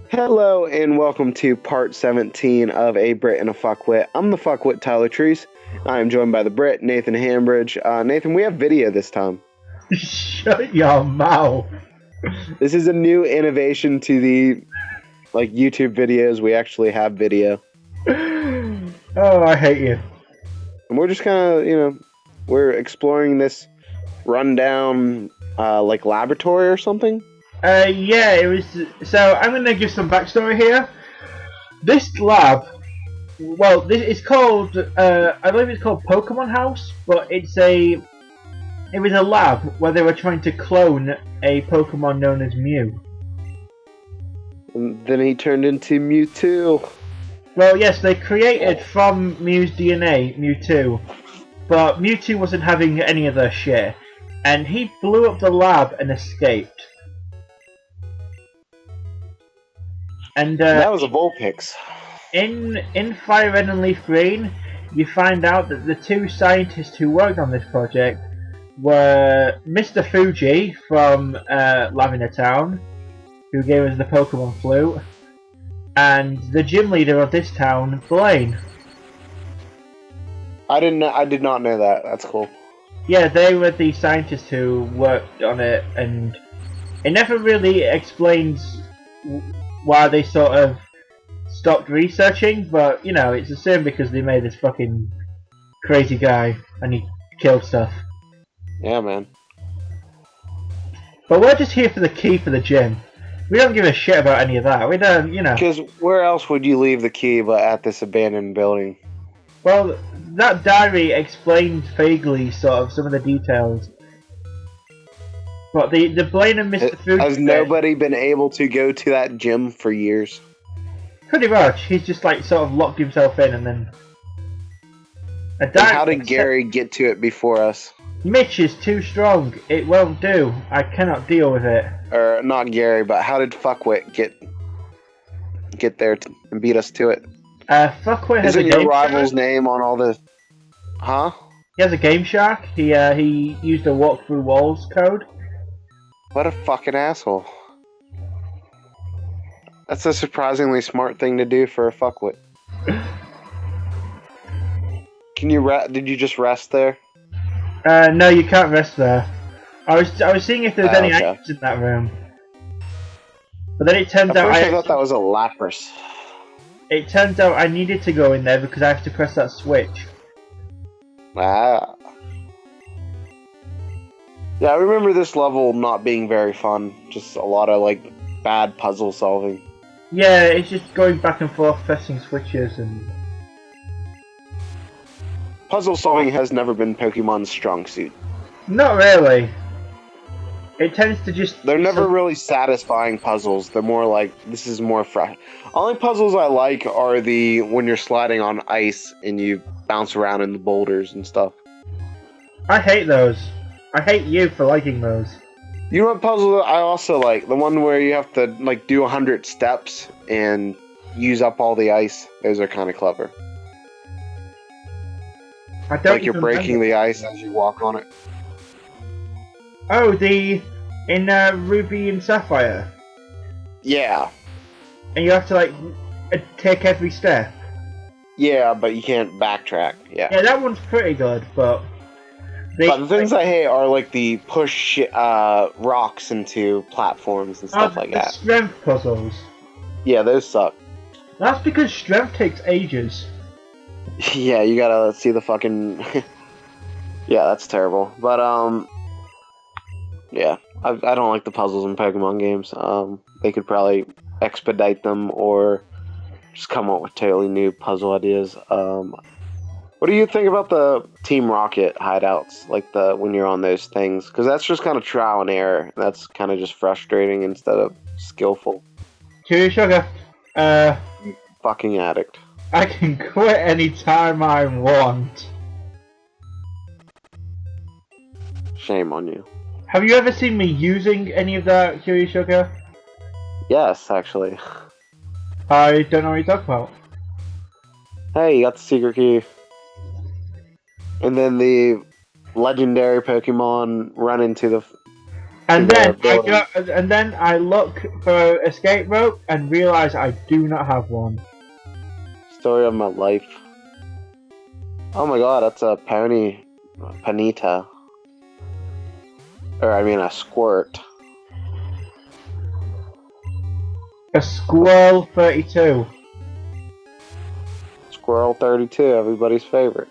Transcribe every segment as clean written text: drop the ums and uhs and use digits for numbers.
Hello and welcome to part 17 of A Brit and a Fuckwit. I'm the Fuckwit Tyler Treese. I am joined by the Brit, Nathan Hambridge. Nathan, we have video this time. Shut your mouth. This is a new innovation to the YouTube videos. We actually have video. Oh, I hate you. And we're just kind of, we're exploring this rundown laboratory or something. Yeah, it was. So I'm gonna give some backstory here. This lab, well, this is called. I believe it's called Pokemon House, but it was a lab where they were trying to clone a Pokemon known as Mew. And then he turned into Mewtwo. Well, yes, they created from Mew's DNA Mewtwo, but Mewtwo wasn't having any of their shit, and he blew up the lab and escaped. And that was a Vulpix. In Fire Red and Leaf Green, you find out that the two scientists who worked on this project were Mr. Fuji from Lavender Town, who gave us the Pokemon Flute, and the gym leader of this town, Blaine. I did not know that. That's cool. Yeah, they were the scientists who worked on it, and it never really explains why they sort of stopped researching, but it's the same because they made this fucking crazy guy and he killed stuff. Yeah, man. But we're just here for the key for the gym. We don't give a shit about any of that. We don't, Because where else would you leave the key but at this abandoned building? Well, that diary explains vaguely sort of some of the details. But the Blaine and Mr. Food Has nobody been able to go to that gym for years? Pretty much. He's just sort of locked himself in and then... And how did Gary get to it before us? Mitch is too strong. It won't do. I cannot deal with it. Or not Gary, but how did Fuckwit get there and beat us to it? Fuckwit has Isn't your rival's name on all the... Huh? He has a Game Shark. He used a walk through walls code. What a fucking asshole. That's a surprisingly smart thing to do for a Fuckwit. Did you just rest there? No, you can't rest there. I was seeing if there was any items in that room. But then it turns out I thought that was a Lapras. It turns out I needed to go in there because I have to press that switch. Ah. Yeah, I remember this level not being very fun. Just a lot of bad puzzle solving. Yeah, it's just going back and forth pressing switches and... Puzzle solving has never been Pokemon's strong suit. Not really. It tends to just... They're never really satisfying puzzles. They're more this is more fresh. Only puzzles I like are when you're sliding on ice and you bounce around in the boulders and stuff. I hate those. I hate you for liking those. You know what puzzle I also like? The one where you have to do 100 steps and use up all the ice. Those are kind of clever. I don't you're breaking the ice as you walk on it. Oh, in Ruby and Sapphire. Yeah. And you have to take every step. Yeah, but you can't backtrack. Yeah. Yeah, that one's pretty good, but the things I hate are the push rocks into platforms and stuff like that. Strength puzzles. Yeah, those suck. That's because strength takes ages. Yeah, you gotta see the fucking... Yeah, that's terrible. But, yeah, I don't like the puzzles in Pokemon games. They could probably expedite them or just come up with totally new puzzle ideas. What do you think about the Team Rocket hideouts, when you're on those things? Because that's just kind of trial and error. That's kind of just frustrating instead of skillful. Chewy Sugar, Fucking addict. I can quit any time I want. Shame on you. Have you ever seen me using any of that, Chewy Sugar? Yes, actually. I don't know what you're talking about. Hey, you got the secret key. And then the legendary Pokemon run into And the then I building. go, and then I look for an escape rope and realize I do not have one. Story of my life. Oh my god, that's a Panita. Or I mean a squirt. A Squirrel 32. Squirrel 32, everybody's favorite.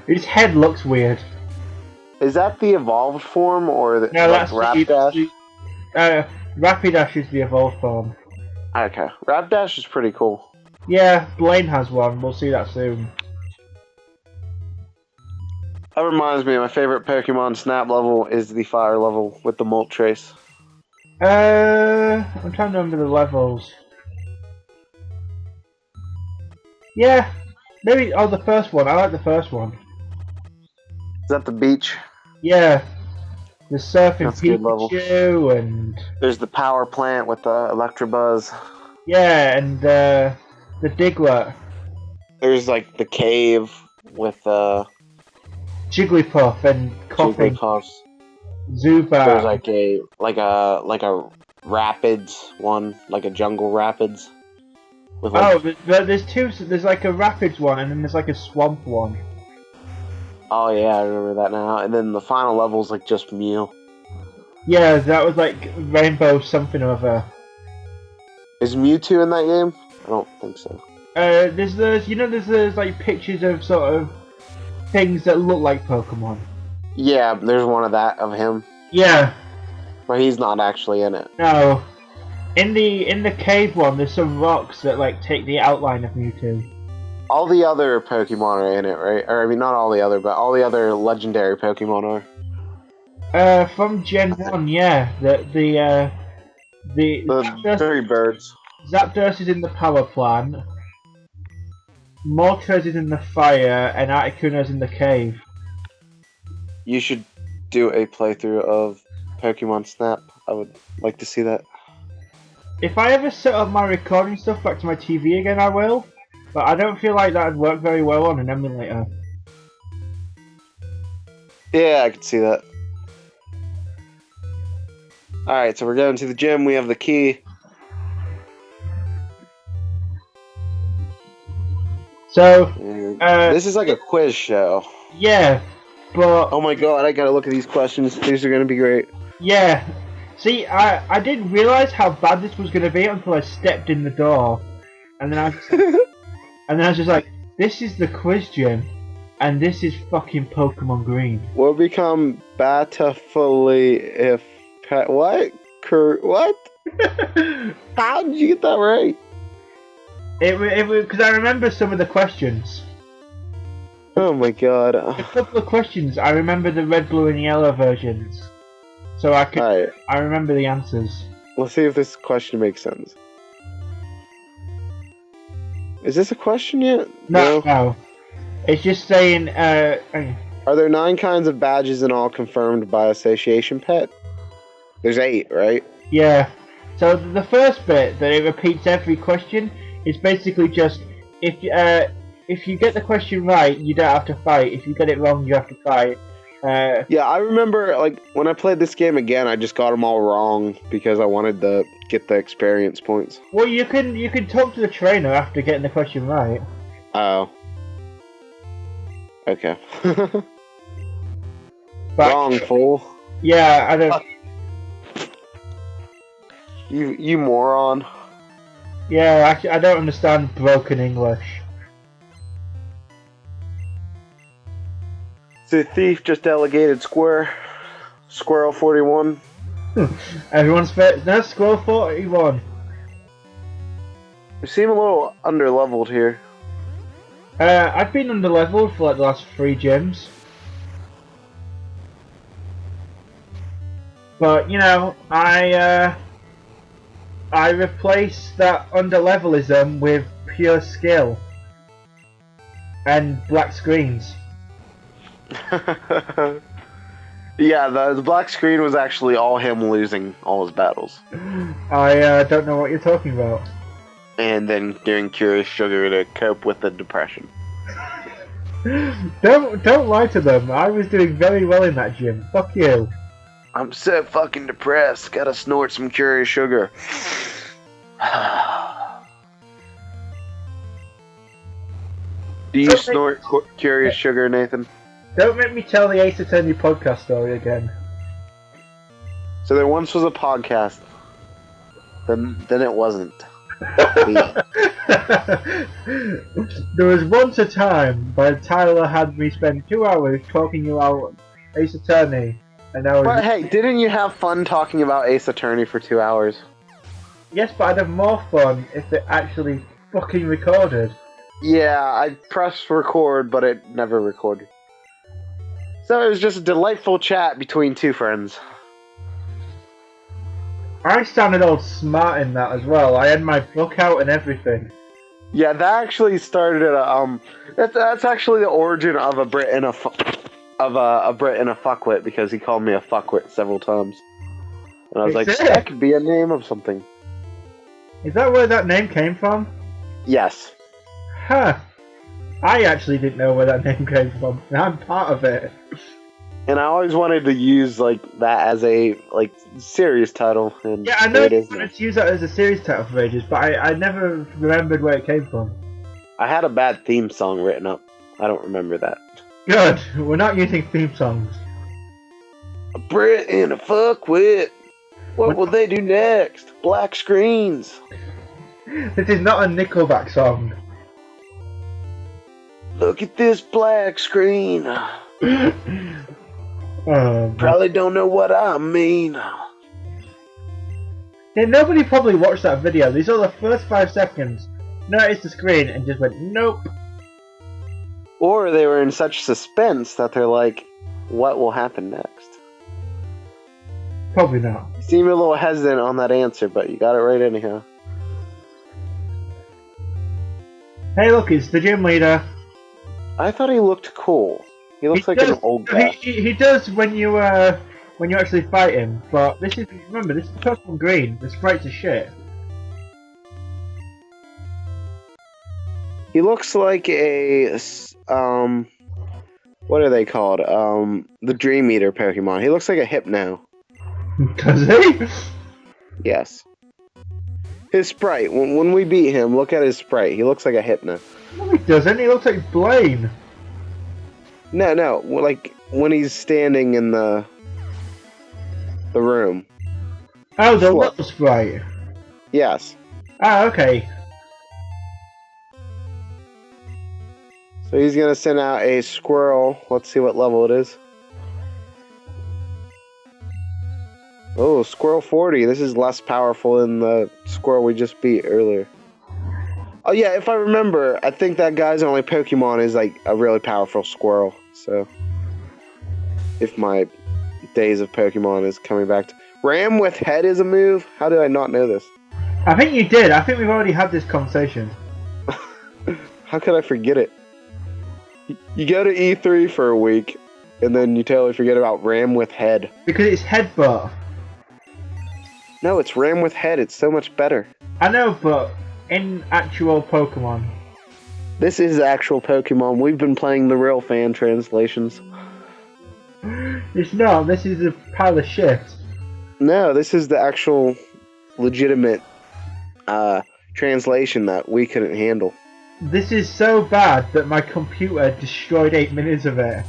His head looks weird. Is that the evolved form or the, No, like that's Rapidash? Rapidash is the evolved form. Okay, Rapidash is pretty cool. Yeah, Blaine has one. We'll see that soon. That reminds me, my favorite Pokemon Snap level is the fire level with the Moltres. I'm trying to remember the levels. Yeah, maybe. Oh, the first one. I like the first one. Is that the beach? Yeah, the surfing That's a good level. Pikachu and There's the power plant with the Electabuzz. yeah, and the Diglett, There's like the cave with Jigglypuff, and coughing Jigglypuffs. Zubat. There's like a rapids one, like a jungle rapids. With like, Oh, but there's two. There's like a rapids one, and then there's like a swamp one. oh yeah, I remember that now. And then the final level's like just Mew. Yeah, that was like Rainbow something or other. Is Mewtwo in that game? I don't think so. There's there's like pictures of sort of things that look like Pokemon. Yeah, there's one of that of him, Yeah. but he's not actually in it. No. In the cave one, there's some rocks that like take the outline of Mewtwo. All the other Pokemon are in it, right? Or I mean, not all the other, but all the other legendary Pokemon are. From Gen 1, yeah. The The three birds. Zapdos is in the power plant. Moltres is in the fire, and Articuno's in the cave. You should do a playthrough of Pokemon Snap. I would like to see that. If I ever set up my recording stuff back to my TV again, I will. But I don't feel like that would work very well on an emulator. Yeah, I could see that. Alright, so we're going to the gym. We have the key. So, this is like a quiz show. yeah, but... Oh my god, I gotta look at these questions. These are gonna be great. Yeah. See, I didn't realise how bad this was going to be until I stepped in the door. And then I was just like, this is the quiz gym, and this is fucking Pokemon Green. Will become Batafully if... What? What? How did you get that right? It because I remember some of the questions. Oh my god. A couple of questions, I remember the red, blue, and yellow versions. So I could, Alright, I remember the answers. let's see if this question makes sense. Is this a question yet? No. It's just saying, Are there 9 kinds of badges in all confirmed by Association Pet? There's 8, right? yeah. So the first bit that it repeats every question is basically just, if you get the question right, you don't have to fight. If you get it wrong, you have to fight. Yeah, I remember, like, when I played this game again, I just got them all wrong because I wanted to get the experience points. Well, you can talk to the trainer after getting the question right. Oh. Okay. But, Wrong, fool. Yeah, I don't. You moron. Yeah, I don't understand broken English. The thief just delegated Squirrel 41. Everyone's favorite. No, Squirrel 41. We seem a little underleveled here. I've been underleveled for like the last 3 gyms. But, you know, I replaced that underlevelism with pure skill. And black screens. Yeah, the black screen was actually all him losing all his battles. I don't know what you're talking about. And then doing Curious Sugar to cope with the depression. Don't lie to them. I was doing very well in that gym. Fuck you. I'm so fucking depressed. Gotta snort some Curious Sugar. Do you snort Curious Sugar, Nathan? Don't make me tell the Ace Attorney podcast story again. So there once was a podcast. Then it wasn't. There was once a time when Tyler had me spend 2 hours talking about Ace Attorney, and I was. But hey, didn't you have fun talking about Ace Attorney for 2 hours? Yes, but I'd have more fun if it actually fucking recorded. Yeah, I pressed record, but it never recorded. So it was just a delightful chat between two friends. I sounded all smart in that as well. I had my book out and everything. Yeah, that actually started at that's actually the origin of a Brit and a Fuckwit, because he called me a fuckwit several times, and I was like, that could be a name of something. Is that where that name came from? Yes. Huh. I actually didn't know where that name came from. Now I'm part of it. And I always wanted to use like that as a series title. And yeah, I know you wanted to use that as a series title for ages, but I never remembered where it came from. I had a bad theme song written up. I don't remember that. Good. We're not using theme songs. A Brit and a Fuckwit. What will they do next? Black screens. This is not a Nickelback song. Look at this black screen. Probably don't know what I mean. Yeah, nobody probably watched that video. They saw the first 5 seconds, noticed the screen, and just went, nope. Or they were in such suspense that they're like, what will happen next? Probably not. You seem a little hesitant on that answer, but you got it right anyhow. Hey, look, it's the gym leader. I thought he looked cool. He looks like an old guy. He does when you actually fight him, but this is, remember, this is Pokemon Green. The sprites are shit. He looks like a what are they called? The Dream Eater Pokemon. He looks like a Hypno. Does he? Yes. His sprite. When we beat him, look at his sprite. He looks like a Hypno. No, he doesn't. He looks like Blaine. No. Like when he's standing in the room. Oh, the little sprite. Yes. Ah, okay. So he's gonna send out a squirrel. Let's see what level it is. Oh, Squirrel 40. This is less powerful than the squirrel we just beat earlier. Oh yeah, if I remember, I think that guy's only Pokemon is like a really powerful squirrel. So, if my days of Pokemon is coming back to... Ram with head is a move? How did I not know this? I think you did. I think we've already had this conversation. How could I forget it? You go to E3 for a week, and then you totally forget about Ram with head. Because it's headbutt. No, it's Ram with head. It's so much better. I know, but in actual Pokemon. This is actual Pokemon. We've been playing the real fan translations. It's not. This is a pile of shit. No, this is the actual legitimate translation that we couldn't handle. This is so bad that my computer destroyed 8 minutes of it.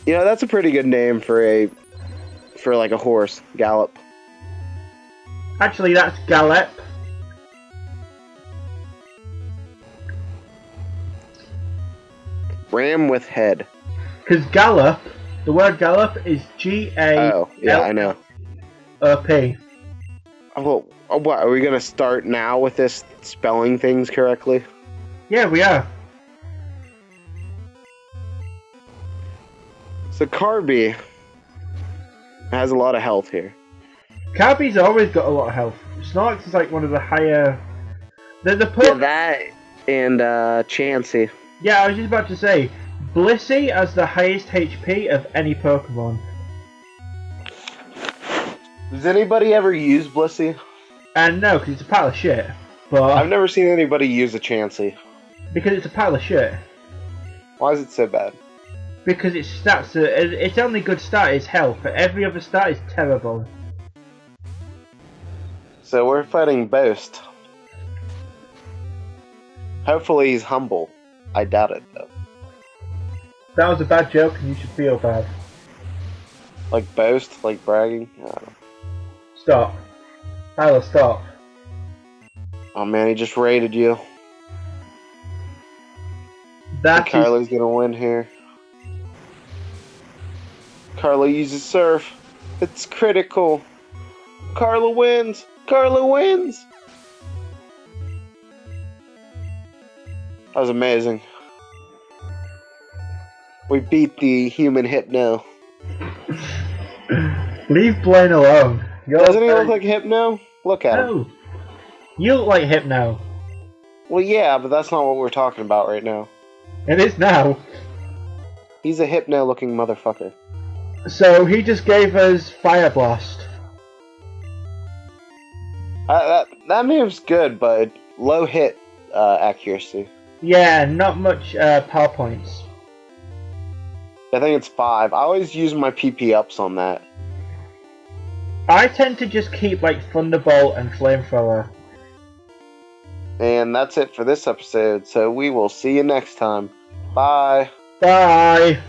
You know, that's a pretty good name for like a horse. Gallop. Actually, that's Gallop. Ram with head. Because Gallop, the word Gallop is G-A-L-L-O-P. Oh, yeah, I know. Oh, what, are we going to start now with this spelling things correctly? Yeah, we are. So Carby has a lot of health here. Carby's always got a lot of health. Snorlax is like one of the higher... Yeah, that and Chansey. Yeah, I was just about to say, Blissey has the highest HP of any Pokemon. Does anybody ever use Blissey? And no, because it's a pile of shit. But I've never seen anybody use a Chansey. because it's a pile of shit. Why is it so bad? Because its stats are, its only good stat is health. Every other stat is terrible. So we're fighting Boast. Hopefully he's humble. I doubt it though. That was a bad joke, and you should feel bad. Like boast, like bragging. I don't know. Stop. Tyler, stop. Oh man, he just raided you. That Carla's gonna win here. Carla uses surf. It's critical. Carla wins. Carla wins. That was amazing. We beat the human Hypno. Leave Blaine alone. Doesn't he look like Hypno? Look at him. No. You look like Hypno. Well, yeah, but that's not what we're talking about right now. It is now. He's a Hypno-looking motherfucker. So he just gave us Fire Blast. That move's good, but low hit accuracy. Yeah, not much power points. I think it's 5. I always use my PP ups on that. I tend to just keep like Thunderbolt and Flamethrower. And that's it for this episode, so we will see you next time. Bye. Bye!